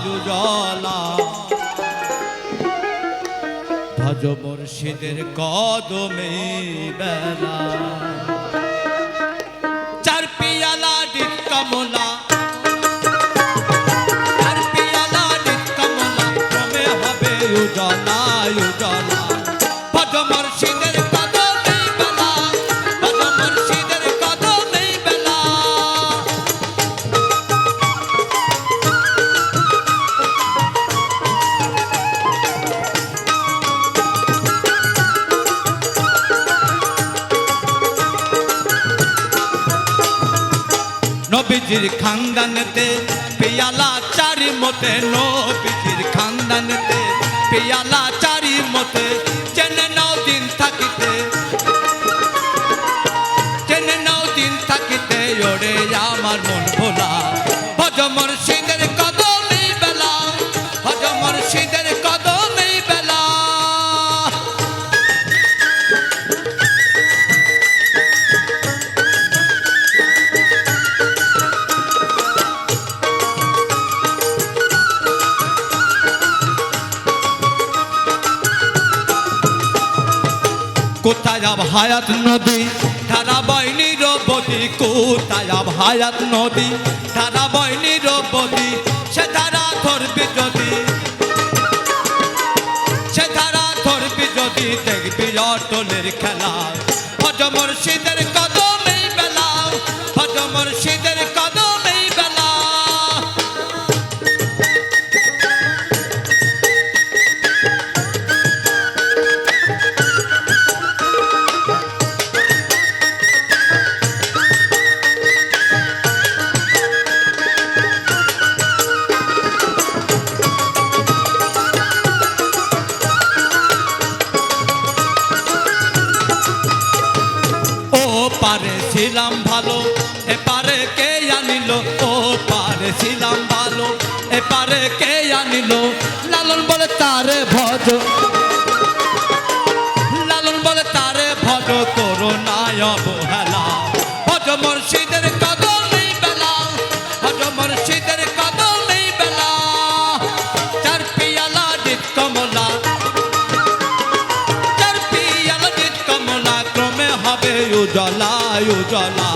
উজালা ভজ মুর্শিদের কদমে বেলা চার পিয়ালা ডিট কমলা চার পিয়ালা ডিট কমলা ক্রমে হবে উজালা উজালা ভজ মুর্শিদের কদমে বেলা ভজ মুর্শিদের কদমে বেলা নবীজির খানদানেতে পেয়ালা চারি মতে নবীজির খানদানেতে পেয়ালা চারি মতে জেনে নাও দিন থাকিতে জেনে নাও দিন থাকিতে ওরে আমার মন ভোলা ভজ মুর্শিদের কদমে বেলা ভজ মুর্শিদের কদমে বেলা কোথায় আব হায়াত নদী ধারা বয় নিরবধি কোথায় আব হায়াত নদী ধারা বয় নিরবধি সে ধারা ধরবি যদি সে ধারা ধরবি যদি দেখবি অটলের খেলা ভজ মুর্শিদের কদমে বেলা ভজ মুর্শিদের কদমে বেলা পারে ছিলাম ভালো এপারে কে আনিল ও পারে ছিলাম ভালো এপারে কে আনিল লালন বলে তারে ভজ লালন বলে তারে ভজ করো না অবহেলা ভজ মুর্শিদের কদমে বেলা ভজ মুর্শিদের কদমে বেলা চার পিয়ালা ডিট কমলা চার পিয়ালা ডিট কমলা ক্রমে হবে উজালা উজালা